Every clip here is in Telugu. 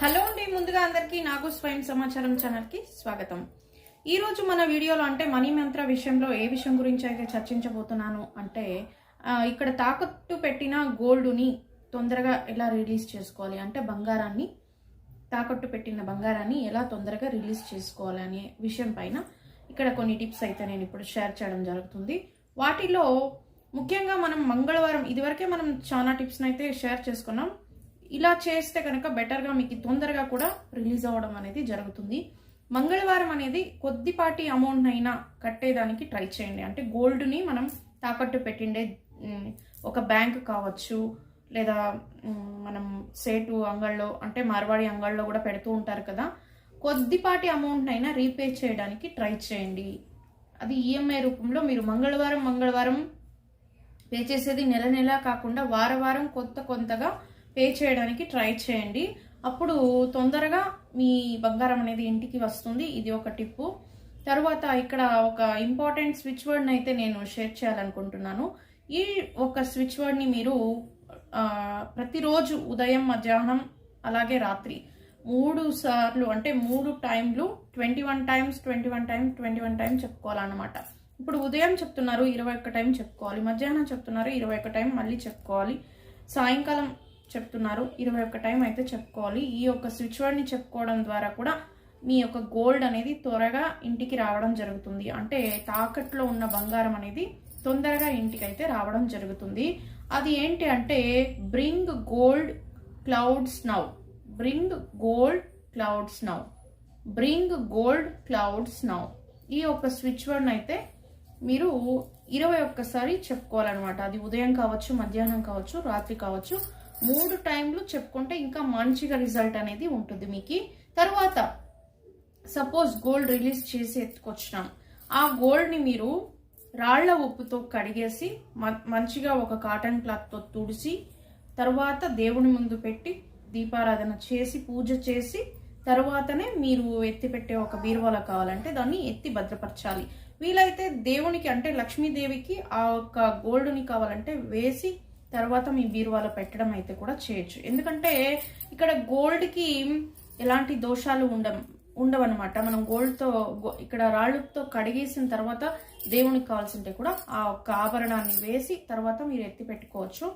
హలో అండి, ముందుగా అందరికీ నాగు స్వయం సమాచారం ఛానల్కి స్వాగతం. ఈరోజు మన వీడియోలో అంటే మనీ మంత్ర విషయంలో ఏ విషయం గురించి అయితే చర్చించబోతున్నాను అంటే ఇక్కడ తాకట్టు పెట్టిన గోల్డ్ని తొందరగా ఎలా రిలీజ్ చేసుకోవాలి అంటే బంగారాన్ని తాకట్టు పెట్టిన బంగారాన్ని ఎలా తొందరగా రిలీజ్ చేసుకోవాలి అనే విషయం పైన ఇక్కడ కొన్ని టిప్స్ అయితే నేను ఇప్పుడు షేర్ చేయడం జరుగుతుంది. వాటిలో ముఖ్యంగా మనం మంగళవారం ఇదివరకే మనం చాలా టిప్స్ని అయితే షేర్ చేసుకున్నాం. ఇలా చేస్తే కనుక బెటర్గా మీకు తొందరగా కూడా రిలీజ్ అవ్వడం అనేది జరుగుతుంది. మంగళవారం అనేది కొద్దిపాటి అమౌంట్ అయినా కట్టేదానికి ట్రై చేయండి. అంటే గోల్డ్ని మనం తాకట్టు పెట్టిండే ఒక బ్యాంక్ కావచ్చు, లేదా మనం సేటు అంగళ్ళలో అంటే మార్వాడి అంగళ్ళలో కూడా పెడుతూ ఉంటారు కదా, కొద్దిపాటి అమౌంట్ అయినా రీపే చేయడానికి ట్రై చేయండి. అది ఈఎంఐ రూపంలో మీరు మంగళవారం పే చేసేది నెల కాకుండా వారం కొంతగా పే చేయడానికి ట్రై చేయండి. అప్పుడు తొందరగా మీ బంగారం అనేది ఇంటికి వస్తుంది. ఇది ఒక టిప్పు. తర్వాత ఇక్కడ ఒక ఇంపార్టెంట్ స్విచ్ వర్డ్ని అయితే నేను షేర్ చేయాలనుకుంటున్నాను. ఈ ఒక స్విచ్ వర్డ్ని మీరు ప్రతిరోజు ఉదయం, మధ్యాహ్నం, అలాగే రాత్రి 3 సార్లు అంటే 3 టైంలు 21 టైమ్స్ చెప్పుకోవాలన్నమాట. ఇప్పుడు ఉదయం చెప్తున్నారు 21 టైం చెప్పుకోవాలి, మధ్యాహ్నం చెప్తున్నారు 21 టైం మళ్ళీ చెప్పుకోవాలి, సాయంకాలం చెప్తున్నారు 21 టైం అయితే చెప్పుకోవాలి. ఈ యొక్క స్విచ్ వర్డ్ని చెప్పుకోవడం ద్వారా కూడా మీ యొక్క గోల్డ్ అనేది త్వరగా ఇంటికి రావడం జరుగుతుంది. అంటే తాకట్లో ఉన్న బంగారం అనేది తొందరగా ఇంటికి అయితే రావడం జరుగుతుంది. అది ఏంటి అంటే bring gold clouds now, bring gold clouds now, bring gold clouds now. ఈ యొక్క స్విచ్ వర్డ్ని అయితే మీరు 21 సారి చెప్పుకోవాలన్నమాట. అది ఉదయం కావచ్చు, మధ్యాహ్నం కావచ్చు, రాత్రి కావచ్చు, 3 టైంలు చెప్పుకుంటే ఇంకా మంచిగా రిజల్ట్ అనేది ఉంటుంది మీకు. తర్వాత సపోజ్ గోల్డ్ రిలీజ్ చేసి ఎత్తుకొచ్చినాం, ఆ గోల్డ్ని మీరు రాళ్ల ఉప్పుతో కడిగేసి మంచిగా ఒక కాటన్ క్లాత్తో తుడిసి తర్వాత దేవుని ముందు పెట్టి దీపారాధన చేసి పూజ చేసి తర్వాతనే మీరు ఎత్తి పెట్టే ఒక బీరువాలో కావాలంటే దాన్ని ఎత్తి భద్రపరచాలి. వీలైతే దేవునికి అంటే లక్ష్మీదేవికి ఆ యొక్క గోల్డ్ని కావాలంటే వేసి తర్వాత మీ బీరువాలో పెట్టడం అయితే కూడా చేయొచ్చు. ఎందుకంటే ఇక్కడ గోల్డ్కి ఎలాంటి దోషాలు ఉండవన్నమాట. మనం గోల్డ్తో ఇక్కడ రాళ్ళతో కడిగేసిన తర్వాత దేవునికి కావాల్సింటే కూడా ఆ ఒక్క ఆభరణాన్ని వేసి తర్వాత మీరు ఎత్తి పెట్టుకోవచ్చు.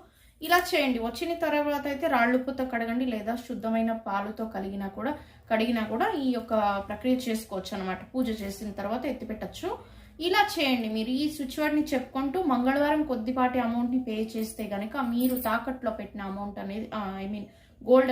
ఇలా చేయండి. వచ్చిన తర్వాత అయితే రాళ్ళుప్పుతో కడగండి, లేదా శుద్ధమైన పాలుతో కడిగినా కూడా ఈ యొక్క ప్రక్రియ చేసుకోవచ్చు అనమాట. పూజ చేసిన తర్వాత ఎత్తి పెట్టచ్చు. ఇలా చేయండి. మీరు ఈ స్విచ్ వర్డ్ని చెప్పుకుంటూ మంగళవారం కొద్దిపాటి అమౌంట్ని పే చేస్తే గనక మీరు తాకట్లో పెట్టిన అమౌంట్ అనేది గోల్డ్ అనేది